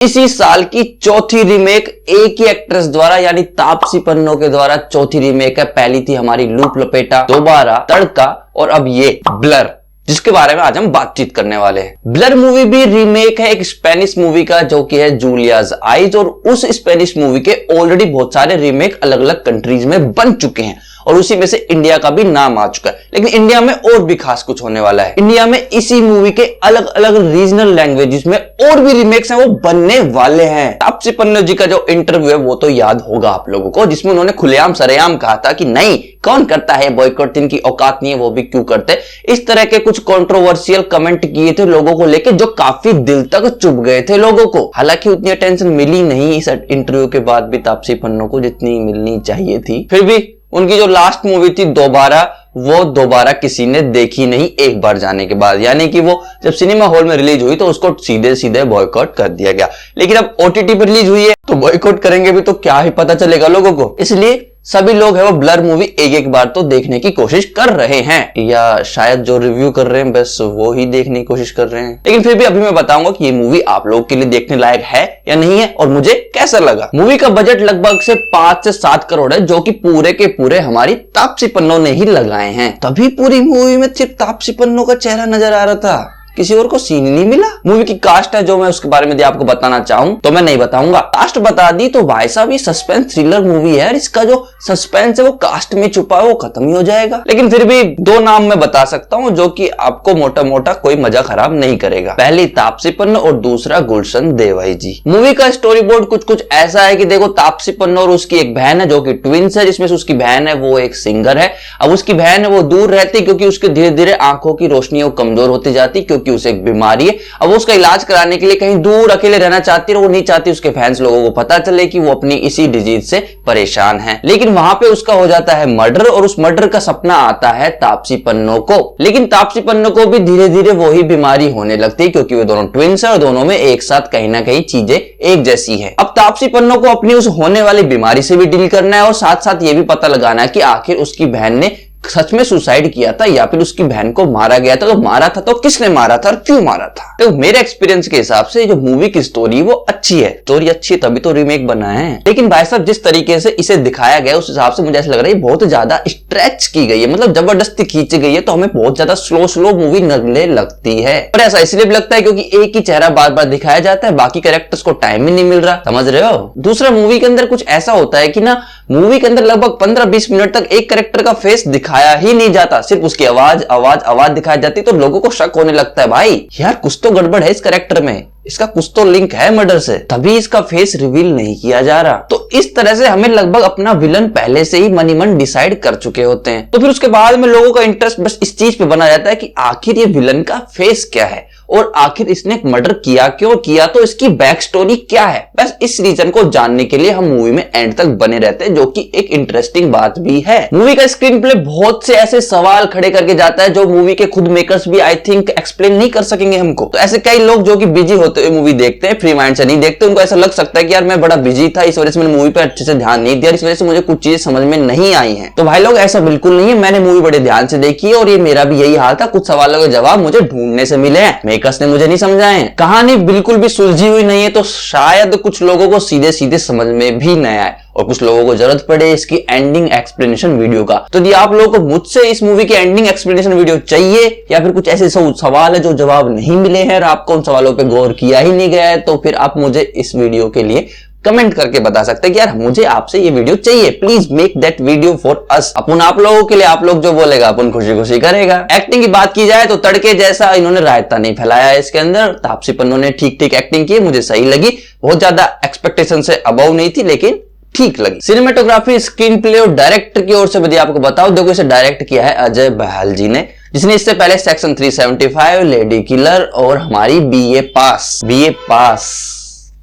इसी साल की चौथी रीमेक एक ही एक्ट्रेस द्वारा यानी तापसी पन्नू के द्वारा चौथी रीमेक है। पहली थी हमारी लूप लपेटा, दोबारा तड़का और अब ये ब्लर, जिसके बारे में आज हम बातचीत करने वाले हैं। ब्लर मूवी भी रीमेक है एक स्पेनिश मूवी का जो कि है जूलियाज आइज, और उस स्पेनिश मूवी के ऑलरेडी बहुत सारे रीमेक अलग अलग कंट्रीज में बन चुके हैं और उसी में से इंडिया का भी नाम आ चुका है। लेकिन इंडिया में और भी खास कुछ होने वाला है। इंडिया में इसी मूवी के अलग अलग रीजनल लैंग्वेजेस में और भी रीमेक्स हैं वो बनने वाले हैं। तापसी पन्नू जी का जो इंटरव्यू है वो तो याद होगा आप लोगों को, जिसमें उन्होंने खुलेआम सरेआम कहा था कि नहीं, कौन करता है बॉयकॉट, जिनकी औकात नहीं है वो भी क्यों करते। इस तरह के कुछ कंट्रोवर्शियल कमेंट किए थे लोगों को लेकर जो काफी दिल तक चुभ गए थे लोगों को। हालांकि उतनी अटेंशन मिली नहीं इस इंटरव्यू के बाद भी तापसी पन्नू को जितनी मिलनी चाहिए थी। फिर भी उनकी जो लास्ट मूवी थी दोबारा, वो दोबारा किसी ने देखी नहीं एक बार जाने के बाद, यानी कि वो जब सिनेमा हॉल में रिलीज हुई तो उसको सीधे सीधे बॉयकॉट कर दिया गया। लेकिन अब ओटीटी पर रिलीज हुई है तो बॉयकॉट करेंगे भी तो क्या ही पता चलेगा लोगों को। इसलिए सभी लोग है वो ब्लर मूवी एक एक बार तो देखने की कोशिश कर रहे हैं, या शायद जो रिव्यू कर रहे हैं बस वो ही देखने की कोशिश कर रहे हैं। लेकिन फिर भी अभी मैं बताऊंगा कि ये मूवी आप लोगों के लिए देखने लायक है या नहीं है और मुझे कैसा लगा। मूवी का बजट लगभग से 5 से 7 करोड़ है, जो कि पूरे के पूरे हमारी तापसी पन्नू ने ही लगाए हैं। तभी पूरी मूवी में सिर्फ तापसी पन्नू का चेहरा नजर आ रहा था, किसी और को सीन नहीं मिला। मूवी की कास्ट है जो मैं उसके बारे में आपको बताना चाहूं तो मैं नहीं बताऊंगा। कास्ट बता दी तो भाई साहब ये सस्पेंस थ्रिलर मूवी है, इसका जो सस्पेंस है वो कास्ट में छुपा है वो खत्म ही हो जाएगा। लेकिन फिर भी 2 नाम मैं बता सकता हूं जो कि आपको मोटा मोटा कोई मजा खराब नहीं करेगा। पहली तापसी पन्नू और दूसरा गुलशन देवाई जी। मूवी का स्टोरी बोर्ड कुछ ऐसा है कि देखो, तापसी पन्नू और उसकी एक बहन है जो कि ट्विंस है, जिसमें से उसकी बहन है वो एक सिंगर है। अब उसकी बहन है वो दूर रहती क्योंकि उसके धीरे धीरे आंखों की रोशनी वो कमजोर होती जाती क्योंकि उसे एक बीमारी है। अब वो उसका इलाज कराने के लिए कहीं दूर अकेले रहना चाहती है और वो नहीं चाहती उसके फैंस लोगों को पता चले कि वो अपनी इसी डिजीज से परेशान है। लेकिन वहां पे उसका हो जाता है मर्डर और उस मर्डर का सपना आता है तापसी पन्नू को। लेकिन तापसी पन्नू को भी धीरे धीरे वही बीमारी होने लगती है क्योंकि वो दोनों ट्विंस है और दोनों में एक साथ कहीं ना कहीं चीजें एक जैसी है। अब तापसी पन्नू को अपनी उस होने वाली बीमारी से भी डील करना है और साथ साथ ये भी पता लगाना है कि आखिर उसकी बहन ने सच में सुसाइड किया था या फिर उसकी बहन को मारा गया था। तो मारा था तो किसने मारा था और क्यों मारा था। तो मेरे एक्सपीरियंस के हिसाब से जो मूवी की स्टोरी वो अच्छी है, स्टोरी अच्छी है तभी तो रीमेक बना है। लेकिन भाई साहब जिस तरीके से इसे दिखाया गया उस हिसाब से मुझे ऐसा लग रहा है बहुत ज्यादा स्ट्रेच की गई है, मतलब जबरदस्ती खींची गई है, तो हमें बहुत ज्यादा स्लो मूवी लगने लगती है। और ऐसा इसलिए भी लगता है क्योंकि एक ही चेहरा बार बार दिखाया जाता है, बाकी कैरेक्टर्स को टाइम ही नहीं मिल रहा, समझ रहे हो। दूसरा मूवी के अंदर कुछ ऐसा होता है कि ना, मूवी के अंदर लगभग 15-20 मिनट तक एक कैरेक्टर का फेस दिखाया ही नहीं जाता, सिर्फ उसकी आवाज दिखाई जाती, तो लोगों को शक होने लगता है भाई यार कुछ तो गड़बड़ है इस कैरेक्टर में, इसका कुछ तो लिंक है मर्डर से, तभी इसका फेस रिवील नहीं किया जा रहा। तो इस तरह से हमें लगभग अपना विलन पहले से ही मन ही मन डिसाइड कर चुके होते हैं। तो फिर उसके बाद में लोगों का इंटरेस्ट बस इस चीज पे बना रहता है कि आखिर ये विलन का फेस क्या है और आखिर इसने मर्डर किया क्यों किया, तो इसकी बैक स्टोरी क्या है। बस इस रीजन को जानने के लिए हम मूवी में एंड तक बने रहते हैं, जो कि एक इंटरेस्टिंग बात भी है। मूवी का स्क्रीन प्ले बहुत से ऐसे सवाल खड़े करके जाता है जो मूवी के खुद मेकर्स भी आई थिंक एक्सप्लेन नहीं कर सकेंगे हमको। तो ऐसे कई लोग जो कि बिजी होते हुए मूवी देखते हैं, फ्री माइंड से नहीं देखते, उनको ऐसा लग सकता है कि यार मैं बड़ा बिजी था, इस वजह से मैंने मूवी पर अच्छे से ध्यान नहीं दिया, इस वजह से मुझे कुछ चीजें समझ में नहीं आई है। तो भाई लोग ऐसा बिल्कुल नहीं है, मैंने मूवी बड़े ध्यान से देखी है और ये मेरा भी यही हाल था। कुछ सवालों के जवाब मुझे ढूंढने से मिले हैं, मेकर्स ने मुझे नहीं समझाए। कहानी बिल्कुल भी सुलझी हुई नहीं है, तो शायद कुछ लोगों को सीधे सीधे समझ में भी नहीं आए और कुछ लोगों को जरूरत पड़े इसकी एंडिंग एक्सप्लेनेशन वीडियो का। तो यदि आप लोगों को मुझसे इस मूवी की एंडिंग एक्सप्लेनेशन वीडियो चाहिए या फिर कुछ ऐसे सवाल है जो जवाब नहीं मिले हैं और आपको उन सवालों पे गौर किया ही नहीं गया है, तो फिर आप मुझे इस वीडियो के लिए कमेंट करके बता सकते हैं कि यार मुझे आपसे ये वीडियो चाहिए, please make that video for us. अपन आप लोगों के लिए, आप लोग जो बोलेगा अपन खुशी खुशी करेगा। एक्टिंग की बात की जाए तो तड़के जैसा इन्होंने रायता नहीं फैलाया इसके अंदर। तापसी पन्नू ने ठीक ठीक एक्टिंग की, मुझे सही लगी, बहुत ज्यादा एक्सपेक्टेशन से अबव नहीं थी लेकिन ठीक लगी। सिनेमेटोग्राफी, स्क्रीन प्ले और डायरेक्टर की ओर से यदि आपको बताओ, देखो इसे डायरेक्ट किया है अजय बहाल जी ने, जिसने इससे पहले सेक्शन 375, लेडी किलर और हमारी बीए पास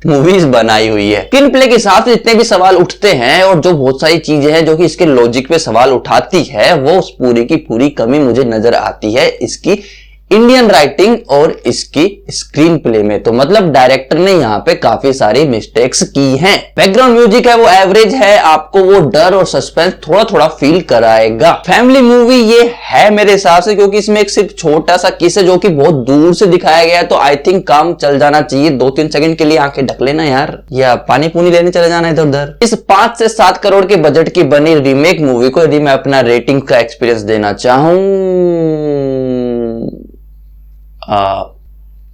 मूवीज बनाई हुई है। स्क्रीन प्ले के साथ जितने भी सवाल उठते हैं और जो बहुत सारी चीजें हैं जो कि इसके लॉजिक पे सवाल उठाती है, वो उस पूरी की पूरी कमी मुझे नजर आती है इसकी इंडियन राइटिंग और इसकी स्क्रीन प्ले में। तो मतलब डायरेक्टर ने यहाँ पे काफी सारी मिस्टेक्स की हैं। बैकग्राउंड म्यूजिक है वो एवरेज है, आपको वो डर और सस्पेंस थोड़ा थोड़ा फील कराएगा। फैमिली मूवी ये है मेरे हिसाब से, क्योंकि इसमें एक सिर्फ छोटा सा किस है जो कि बहुत दूर से दिखाया गया है, तो आई थिंक काम चल जाना चाहिए। 2-3 सेकंड के लिए आंखें ढक लेना यार, या पानी पूनी लेने चले जाना इधर उधर। इस 5 से 7 करोड़ के बजट की बनी रीमेक मूवी को यदि मैं अपना रेटिंग का एक्सपीरियंस देना चाहूं,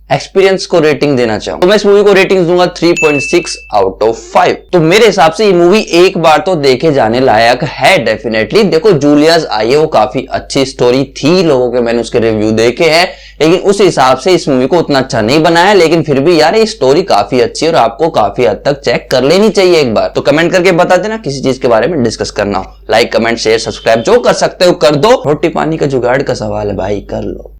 एक्सपीरियंस को रेटिंग देना चाहूं तो मैं इस मूवी को रेटिंग दूंगा 3.6 आउट ऑफ 5। तो मेरे हिसाब से ये मूवी एक बार तो देखे जाने लायक है डेफिनेटली। देखो जूलियास आई है वो काफी अच्छी स्टोरी थी, लोगों के मैंने उसके रिव्यू देखे हैं, लेकिन उस हिसाब से इस मूवी को उतना अच्छा नहीं बनाया। लेकिन फिर भी यार ये स्टोरी काफी अच्छी है और आपको काफी हद तक चेक कर लेनी चाहिए एक बार। तो कमेंट करके बता देना किसी चीज के बारे में डिस्कस करना हो। लाइक कमेंट शेयर सब्सक्राइब जो कर सकते हो कर दो। रोटी पानी का जुगाड़ का सवाल है भाई, कर लो।